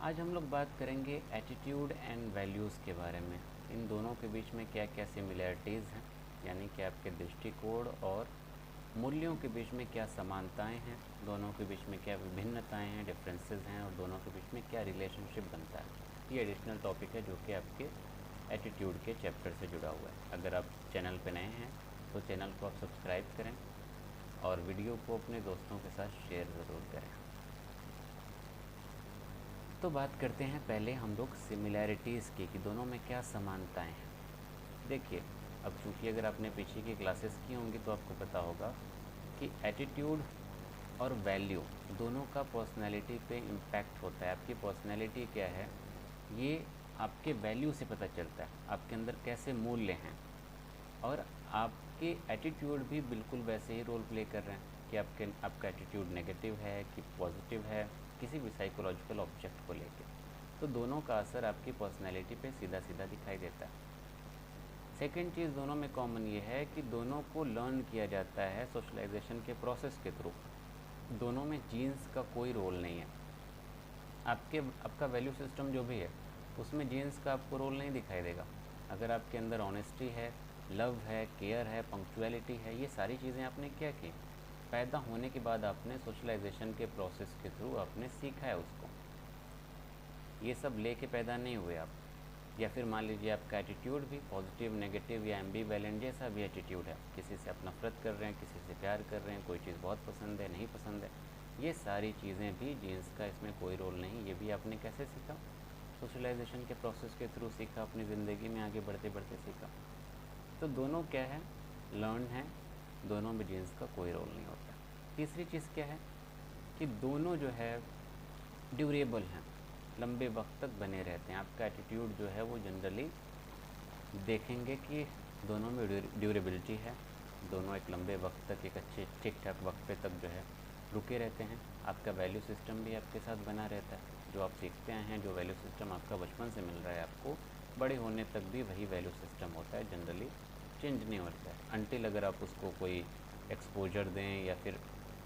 आज हम लोग बात करेंगे एटीट्यूड एंड वैल्यूज़ के बारे में। इन दोनों के बीच में क्या क्या सिमिलैरिटीज़ हैं, यानी कि आपके दृष्टिकोण और मूल्यों के बीच में क्या समानताएं हैं, दोनों के बीच में क्या विभिन्नताएं हैं, डिफरेंसेस हैं, और दोनों के बीच में क्या रिलेशनशिप बनता है। ये एडिशनल टॉपिक है जो कि आपके एटीट्यूड के चैप्टर से जुड़ा हुआ है। अगर आप चैनल पर नए हैं तो चैनल को आप सब्सक्राइब करें और वीडियो को अपने दोस्तों के साथ शेयर ज़रूर करें। तो बात करते हैं पहले हम लोग सिमिलैरिटीज़ की, कि दोनों में क्या समानताएं हैं। देखिए, अब चूँकि अगर आपने पीछे की क्लासेस की होंगी तो आपको पता होगा कि एटीट्यूड और वैल्यू दोनों का पर्सनैलिटी पे इम्पैक्ट होता है। आपकी पर्सनैलिटी क्या है ये आपके वैल्यू से पता चलता है, आपके अंदर कैसे मूल्य हैं। और आपके एटीट्यूड भी बिल्कुल वैसे ही रोल प्ले कर रहे हैं कि आपका एटीट्यूड नेगेटिव है कि पॉजिटिव है, किसी भी साइकोलॉजिकल ऑब्जेक्ट को लेके। तो दोनों का असर आपकी पर्सनैलिटी पे सीधा सीधा दिखाई देता है। सेकेंड चीज़ दोनों में कॉमन ये है कि दोनों को लर्न किया जाता है सोशलाइजेशन के प्रोसेस के थ्रू। दोनों में जीन्स का कोई रोल नहीं है। आपका वैल्यू सिस्टम जो भी है उसमें जीन्स का आपको रोल नहीं दिखाई देगा। अगर आपके अंदर ऑनेस्टी है, लव है, केयर है, पंक्चुअलिटी है, ये सारी चीज़ें आपने क्या की, पैदा होने के बाद आपने सोशलाइजेशन के प्रोसेस के थ्रू आपने सीखा है उसको। ये सब लेके पैदा नहीं हुए आप। या फिर मान लीजिए आपका एटीट्यूड भी पॉजिटिव, नेगेटिव या एम्बीवैलेंट जैसा भी एटीट्यूड है, किसी से आप नफरत कर रहे हैं, किसी से प्यार कर रहे हैं, कोई चीज़ बहुत पसंद है, नहीं पसंद है, ये सारी चीज़ें भी जीन्स का इसमें कोई रोल नहीं। ये भी आपने कैसे सीखा, सोशलाइजेशन के प्रोसेस के थ्रू सीखा, अपनी ज़िंदगी में आगे बढ़ते बढ़ते सीखा। तो दोनों क्या है, लर्न है, दोनों में जीन्स का कोई रोल नहीं होता। तीसरी चीज़ क्या है कि दोनों जो है ड्यूरेबल हैं, लंबे वक्त तक बने रहते हैं। आपका एटीट्यूड जो है वो जनरली देखेंगे कि दोनों में ड्यूरेबिलिटी है, दोनों एक लंबे वक्त तक, एक अच्छे ठीक ठाक वक्त पे तक जो है रुके रहते हैं। आपका वैल्यू सिस्टम भी आपके साथ बना रहता है, जो आप सीखते आए हैं, जो वैल्यू सिस्टम आपका बचपन से मिल रहा है आपको, बड़े होने तक भी वही वैल्यू सिस्टम होता है, जनरली चेंज नहीं होता है अनटिल अगर आप उसको कोई एक्सपोजर दें या फिर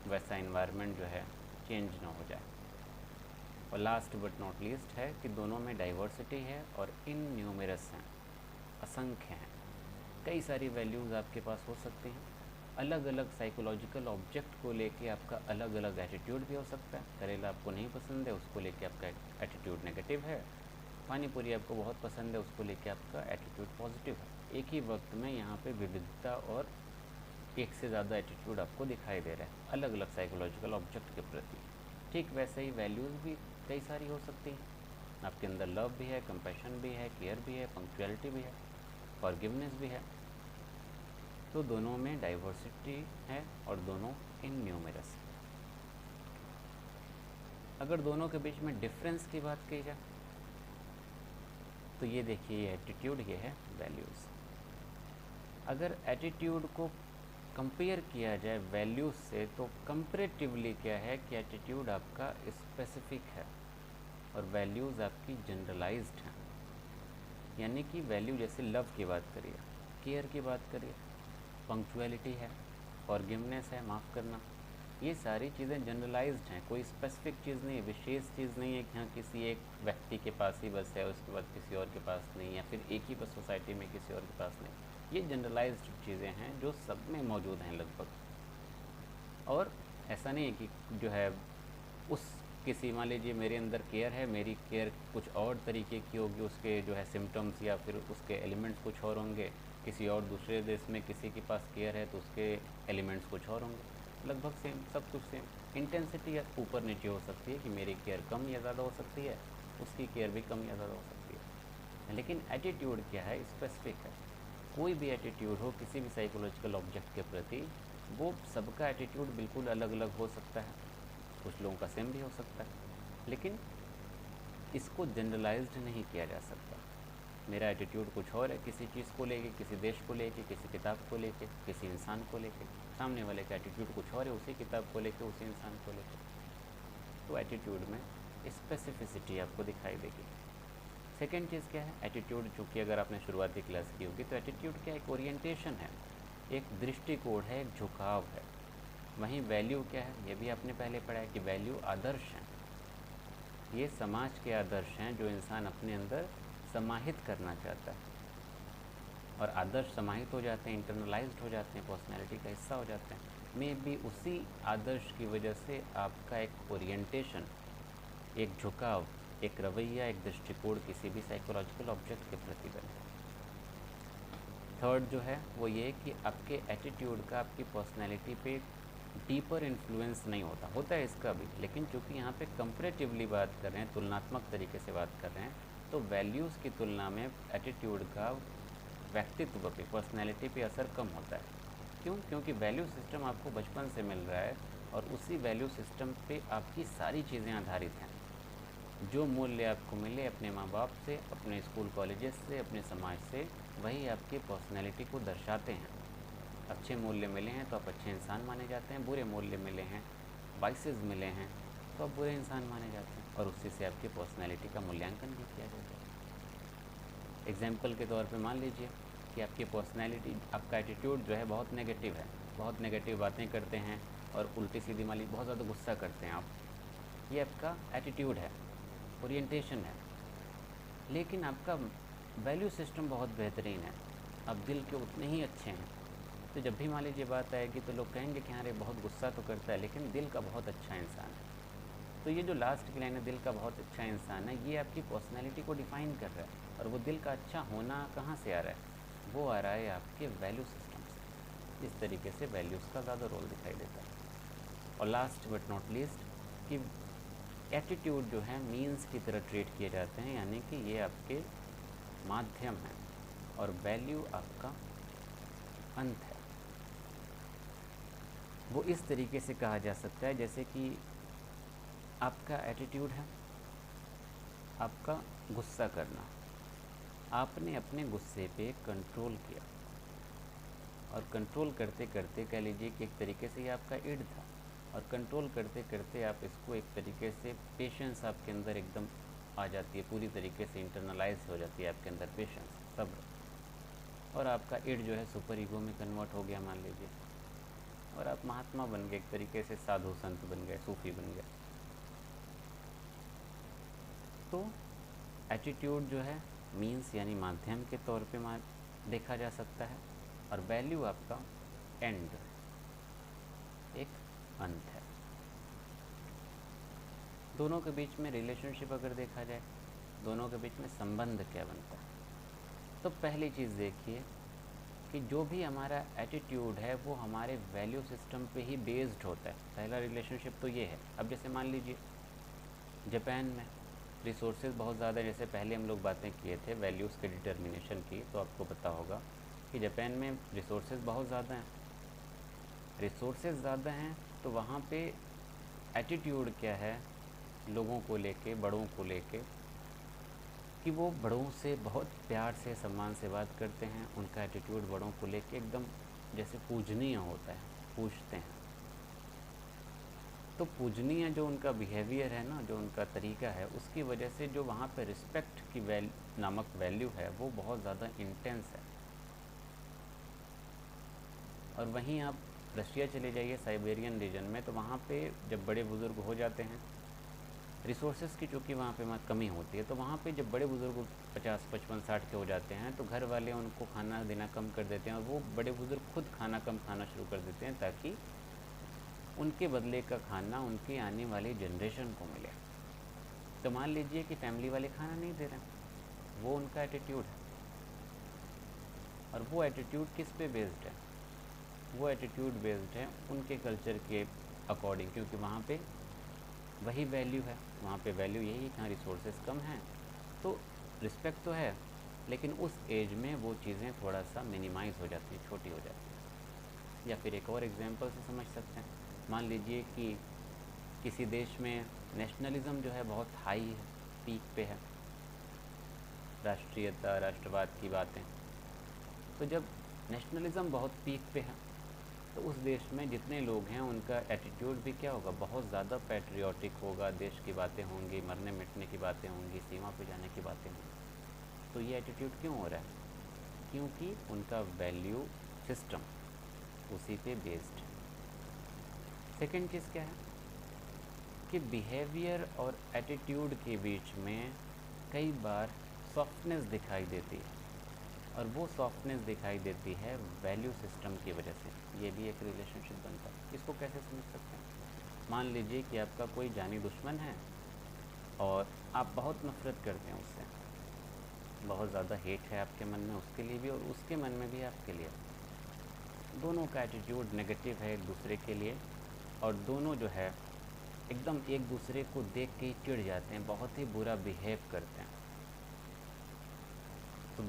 वैसा इन्वायरमेंट जो है चेंज ना हो जाए। और लास्ट बट नॉट लीस्ट है कि दोनों में डाइवर्सिटी है और इनन्यूमरस हैं, असंख्य हैं। कई सारी वैल्यूज़ आपके पास हो सकती हैं। अलग अलग साइकोलॉजिकल ऑब्जेक्ट को लेके आपका अलग अलग एटीट्यूड भी हो सकता है। करेला आपको नहीं पसंद है, उसको लेके आपका एटीट्यूड नेगेटिव है। पानी पूरी आपको बहुत पसंद है, उसको लेके आपका एटीट्यूड पॉजिटिव है। एक ही वक्त में यहाँ पे विविधता और एक से ज़्यादा एटीट्यूड आपको दिखाई दे रहा है अलग अलग साइकोलॉजिकल ऑब्जेक्ट के प्रति। ठीक वैसे ही वैल्यूज़ भी कई सारी हो सकती हैं। आपके अंदर लव भी है, कंपैशन भी है, केयर भी है, पंक्चुअलिटी भी है, फॉरगिवनेस भी है। तो दोनों में डाइवर्सिटी है और दोनों इनन्यूमरस है। अगर दोनों के बीच में डिफरेंस की बात की जाए तो ये देखिए, ये एटीट्यूड, ये है वैल्यूज़। अगर एटीट्यूड को कंपेयर किया जाए वैल्यूज़ से तो कंपैरेटिवली क्या है कि एटीट्यूड आपका स्पेसिफिक है और वैल्यूज़ आपकी जनरलाइज्ड हैं। यानी कि वैल्यू जैसे लव की बात करिए, केयर की बात करिए, पंक्चुअलिटी है, फॉरगिवनेस है, माफ़ करना, ये सारी चीज़ें जनरलाइज्ड हैं। कोई स्पेसिफिक चीज़ नहीं है, विशेष चीज़ नहीं है कि हाँ किसी एक व्यक्ति के पास ही बस है, उसके बाद किसी और के पास नहीं, या फिर एक ही बस सोसाइटी में किसी और के पास नहीं। ये जनरलाइज्ड चीज़ें हैं जो सब में मौजूद हैं लगभग। और ऐसा नहीं है कि जो है उस किसी, मान लीजिए मेरे अंदर केयर है, मेरी केयर कुछ और तरीके की होगी, उसके जो है सिम्टम्स या फिर उसके एलिमेंट्स कुछ और होंगे। किसी और दूसरे देश में किसी के पास केयर है तो उसके एलिमेंट्स कुछ और होंगे। लगभग सेम, सब कुछ सेम। इंटेंसिटी या ऊपर नीचे हो सकती है कि मेरी केयर कम या ज़्यादा हो सकती है, उसकी केयर भी कम या ज़्यादा हो सकती है। लेकिन एटीट्यूड क्या है, स्पेसिफिक है। कोई भी एटीट्यूड हो किसी भी साइकोलॉजिकल ऑब्जेक्ट के प्रति, वो सबका एटीट्यूड बिल्कुल अलग अलग हो सकता है, कुछ लोगों का सेम भी हो सकता है, लेकिन इसको जनरलाइज्ड नहीं किया जा सकता। मेरा एटीट्यूड कुछ और है किसी चीज़ को लेके, किसी देश को लेके, किसी किताब को लेके, किसी इंसान को लेके, सामने वाले का एटीट्यूड कुछ और है उसी किताब को लेके, उसी इंसान को लेके। तो एटीट्यूड में स्पेसिफिसिटी आपको दिखाई देगी। सेकेंड चीज़ क्या है, एटीट्यूड, चूँकि अगर आपने शुरुआती क्लास की होगी तो एटीट्यूड क्या, एक ओरिएंटेशन है, एक दृष्टिकोण है, एक झुकाव है। वहीं वैल्यू क्या है, ये भी आपने पहले पढ़ा है कि वैल्यू आदर्श हैं। ये समाज के आदर्श हैं जो इंसान अपने अंदर समाहित करना चाहता है, और आदर्श समाहित हो जाते हैं, इंटरनलाइज्ड हो जाते हैं, पर्सनैलिटी का हिस्सा हो जाते हैं। मे बी उसी आदर्श की वजह से आपका एक ओरिएंटेशन, एक झुकाव, एक रवैया, एक दृष्टिकोण किसी भी साइकोलॉजिकल ऑब्जेक्ट के प्रति बने। थर्ड जो है वो ये कि आपके एटीट्यूड का आपकी पर्सनैलिटी पे डीपर इन्फ्लुएंस नहीं होता है इसका भी, लेकिन चूँकि यहाँ पे कंपैरेटिवली बात कर रहे हैं, तुलनात्मक तरीके से बात कर रहे हैं, तो वैल्यूज़ की तुलना में एटीट्यूड का व्यक्तित्व पे, पर्सनैलिटी पे असर कम होता है। क्यों? क्योंकि वैल्यू सिस्टम आपको बचपन से मिल रहा है और उसी वैल्यू सिस्टम पे आपकी सारी चीज़ें आधारित हैं। जो मूल्य आपको मिले अपने माँ बाप से, अपने स्कूल कॉलेजेस से, अपने समाज से, वही आपकी पर्सनैलिटी को दर्शाते हैं। अच्छे मूल्य मिले हैं तो आप अच्छे इंसान माने जाते हैं, बुरे मूल्य मिले हैं, वाइसेस मिले हैं तो आप बुरे इंसान माने जाते हैं, और उसी से आपकी पर्सनैलिटी का मूल्यांकन भी किया जाता है। एग्जाम्पल के तौर पे मान लीजिए कि आपकी पर्सनैलिटी, आपका एटीट्यूड जो है बहुत नेगेटिव है, बहुत नेगेटिव बातें करते हैं और उल्टी सीधी माली बहुत ज़्यादा गुस्सा करते हैं आप, ये आपका एटीट्यूड है, ओरिएंटेशन है। लेकिन आपका वैल्यू सिस्टम बहुत बेहतरीन है, आप दिल के उतने ही अच्छे हैं, तो जब भी मान लीजिए बात आएगी तो लोग कहेंगे कि हाँ रे बहुत गुस्सा तो करता है लेकिन दिल का बहुत अच्छा इंसान है। तो ये जो लास्ट की लाइन है, दिल का बहुत अच्छा इंसान है, ये आपकी पर्सनैलिटी को डिफ़ाइन कर रहा है। और वो दिल का अच्छा होना कहाँ से आ रहा है? वो आ रहा है आपके वैल्यू सिस्टम से। इस तरीके से वैल्यूज़ का ज़्यादा रोल दिखाई देता है। और लास्ट बट नॉट लीस्ट कि एटीट्यूड जो है मीन्स की तरह ट्रीट किए जाते हैं, यानी कि ये आपके माध्यम है और वैल्यू आपका अंत है। वो इस तरीके से कहा जा सकता है जैसे कि आपका एटीट्यूड है आपका गुस्सा करना, आपने अपने गुस्से पे कंट्रोल किया और कंट्रोल करते करते कह लीजिए कि एक तरीके से ये आपका इड था, और कंट्रोल करते करते आप इसको एक तरीके से पेशेंस आपके अंदर एकदम आ जाती है, पूरी तरीके से इंटरनलाइज हो जाती है आपके अंदर पेशेंस, सब्र, और आपका इड जो है सुपर ईगो में कन्वर्ट हो गया मान लीजिए, और आप महात्मा बन गए, एक तरीके से साधु संत बन गए, सूफी बन गए। तो एटीट्यूड जो है मीन्स यानी माध्यम के तौर पे देखा जा सकता है, और वैल्यू आपका एंड, एक अंत है। दोनों के बीच में रिलेशनशिप अगर देखा जाए, दोनों के बीच में संबंध क्या बनता है, तो पहली चीज़ देखिए कि जो भी हमारा एटीट्यूड है वो हमारे वैल्यू सिस्टम पे ही बेस्ड होता है। पहला रिलेशनशिप तो ये है। अब जैसे मान लीजिए जापान में रिसोर्सेज बहुत ज़्यादा, जैसे पहले हम लोग बातें किए थे वैल्यूज़ के डिटर्मिनेशन की, तो आपको पता होगा कि जापान में रिसोर्सेज बहुत ज़्यादा हैं। रिसोर्सेज ज़्यादा हैं तो वहाँ पे एटीट्यूड क्या है लोगों को लेके, बड़ों को लेके, कि वो बड़ों से बहुत प्यार से, सम्मान से बात करते हैं। उनका एटीट्यूड बड़ों को लेके एकदम जैसे पूजनीय होता है, पूजते हैं। तो पूजनीय जो उनका बिहेवियर है ना, जो उनका तरीका है, उसकी वजह से जो वहाँ पे रिस्पेक्ट की नामक वैल्यू है वो बहुत ज़्यादा इंटेंस है। और वहीं आप रशिया चले जाइए, साइबेरियन रीजन में, तो वहाँ पे जब बड़े बुज़ुर्ग हो जाते हैं, रिसोर्सेज की चूँकि वहाँ पे कमी होती है, तो वहाँ पे जब बड़े बुज़ुर्ग 50, 55, 60 के हो जाते हैं तो घर वाले उनको खाना देना कम कर देते हैं, और वो बड़े बुज़ुर्ग खुद खाना कम खाना शुरू कर देते हैं ताकि उनके बदले का खाना उनकी आने वाली जनरेशन को मिले। तो मान लीजिए कि फैमिली वाले खाना नहीं दे रहे हैं, वो उनका एटीट्यूड है। और वो एटीट्यूड किस पे बेस्ड है? वो एटीट्यूड बेस्ड है उनके कल्चर के अकॉर्डिंग, क्योंकि वहाँ पे वही वैल्यू है। वहाँ पे वैल्यू यही है कि हाँ रिसोर्सेज कम हैं, तो रिस्पेक्ट तो है लेकिन उस एज में वो चीज़ें थोड़ा सा मिनिमाइज़ हो जाती हैं, छोटी हो जाती हैं। या फिर एक और एग्जांपल से समझ सकते हैं, मान लीजिए कि किसी देश में नेशनलिज़म जो है बहुत हाई है, पीक पे है, राष्ट्रीयता, राष्ट्रवाद की बातें। तो जब नेशनलिज़म बहुत पीक पे है तो उस देश में जितने लोग हैं उनका एटीट्यूड भी क्या होगा, बहुत ज़्यादा पैट्रियोटिक होगा, देश की बातें होंगी, मरने मिटने की बातें होंगी, सीमा पे जाने की बातें होंगी। तो ये एटीट्यूड क्यों हो रहा है? क्योंकि उनका वैल्यू सिस्टम उसी पे बेस्ड है। सेकंड चीज़ क्या है? कि बिहेवियर और एटीट्यूड के बीच में कई बार सॉफ्टनेस दिखाई देती है, और वो सॉफ्टनेस दिखाई देती है वैल्यू सिस्टम की वजह से। ये भी एक रिलेशनशिप बनता है। इसको कैसे समझ सकते हैं? मान लीजिए कि आपका कोई जानी दुश्मन है और आप बहुत नफ़रत करते हैं उससे, बहुत ज़्यादा हेट है आपके मन में उसके लिए भी और उसके मन में भी आपके लिए। दोनों का एटीट्यूड नेगेटिव है एक दूसरे के लिए, और दोनों जो है एकदम एक दूसरे को देख के ही चिढ़ जाते हैं, बहुत ही बुरा बिहेव करते हैं। तो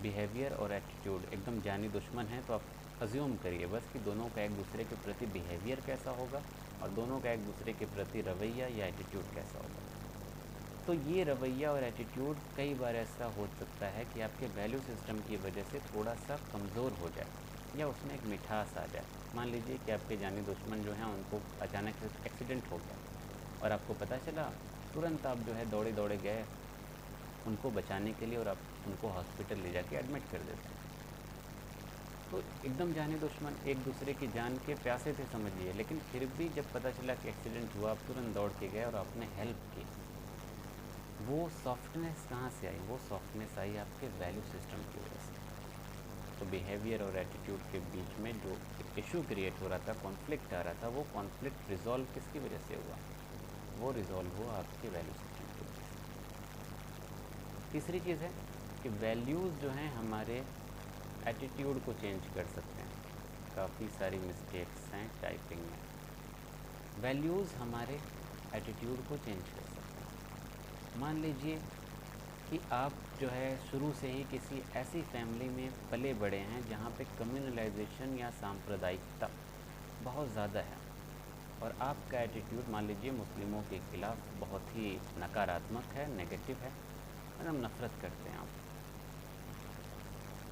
बिहेवियर और एटीट्यूड एकदम जानी दुश्मन है, तो आप अज्यूम करिए बस कि दोनों का एक दूसरे के प्रति बिहेवियर कैसा होगा और दोनों का एक दूसरे के प्रति रवैया या एटीट्यूड कैसा होगा। तो ये रवैया और एटीट्यूड कई बार ऐसा हो सकता है कि आपके वैल्यू सिस्टम की वजह से थोड़ा सा कमज़ोर हो जाए या उसमें एक मिठास आ जाए। मान लीजिए कि आपके जानी दुश्मन जो हैं उनको अचानक से एक्सीडेंट हो गया और आपको पता चला, तुरंत आप जो है दौड़े दौड़े गए उनको बचाने के लिए और आप उनको हॉस्पिटल ले जाके एडमिट कर देते हैं। तो एकदम जाने दुश्मन एक दूसरे की जान के प्यासे थे समझिए, लेकिन फिर भी जब पता चला कि एक्सीडेंट हुआ, आप तुरंत दौड़ के गए और आपने हेल्प की। वो सॉफ्टनेस कहाँ से आई? वो सॉफ्टनेस आई आपके वैल्यू सिस्टम की वजह से। तो बिहेवियर और एटीट्यूड के बीच में जो इशू क्रिएट हो रहा था, कॉन्फ्लिक्ट आ रहा था, वो कॉन्फ्लिक्ट रिजॉल्व किसकी वजह से हुआ? वो रिजॉल्व हुआ आपके वैल्यू सिस्टम की वजह से। तीसरी चीज़ है कि वैल्यूज़ जो हैं हमारे एटीट्यूड को चेंज कर सकते हैं। काफ़ी सारी मिस्टेक्स हैं टाइपिंग में। वैल्यूज़ हमारे एटीट्यूड को चेंज कर सकते हैं। मान लीजिए कि आप जो है शुरू से ही किसी ऐसी फैमिली में पले बड़े हैं जहाँ पे कम्युनलाइजेशन या सांप्रदायिकता बहुत ज़्यादा है, और आपका एटीट्यूड मान लीजिए मुस्लिमों के ख़िलाफ़ बहुत ही नकारात्मक है, नेगेटिव है, मतलब नफ़रत करते हैं आप,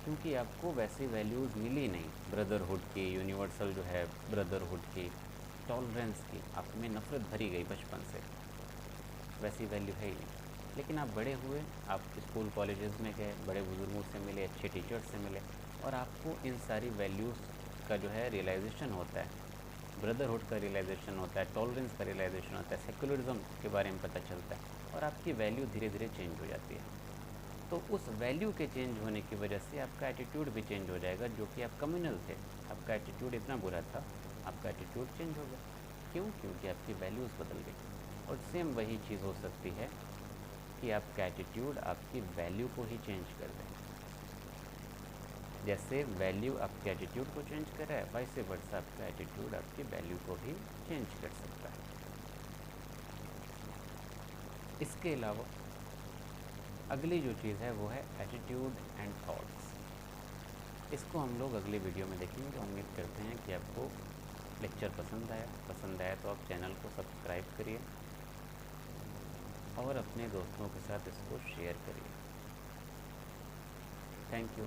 क्योंकि आपको वैसी वैल्यूज़ मिली नहीं, ब्रदरहुड की, यूनिवर्सल जो है ब्रदरहुड की, टॉलरेंस की, आप में नफ़रत भरी गई बचपन से, वैसी वैल्यू है ही नहीं। लेकिन आप बड़े हुए, आप स्कूल कॉलेजेस में गए, बड़े बुजुर्गों से मिले, अच्छे टीचर्स से मिले, और आपको इन सारी वैल्यूज़ का जो है रियलाइजेशन होता है, ब्रदरहुड का रियलाइजेशन होता है, टॉलरेंस का रियलाइजेशन होता है, सेकुलरिज्म के बारे में पता चलता है, और आपकी वैल्यू धीरे धीरे चेंज हो जाती है। तो उस वैल्यू के चेंज होने की वजह से आपका एटीट्यूड भी चेंज हो जाएगा। जो कि आप कम्युनल थे, आपका एटीट्यूड इतना बुरा था, आपका एटीट्यूड चेंज हो गया। क्यों? क्योंकि आपकी वैल्यूज़ बदल गई। और सेम वही चीज़ हो सकती है कि आपका एटीट्यूड आपकी वैल्यू को ही चेंज कर दे। जैसे वैल्यू आपके एटीट्यूड को चेंज कर रहा है, वैसे वर्सा आपका एटीट्यूड आपकी वैल्यू को भी चेंज कर सकता है। इसके अलावा अगली जो चीज़ है वो है एटीट्यूड एंड थॉट्स। इसको हम लोग अगली वीडियो में देखेंगे। उम्मीद करते हैं कि आपको लेक्चर पसंद आया तो आप चैनल को सब्सक्राइब करिए और अपने दोस्तों के साथ इसको शेयर करिए। Thank you.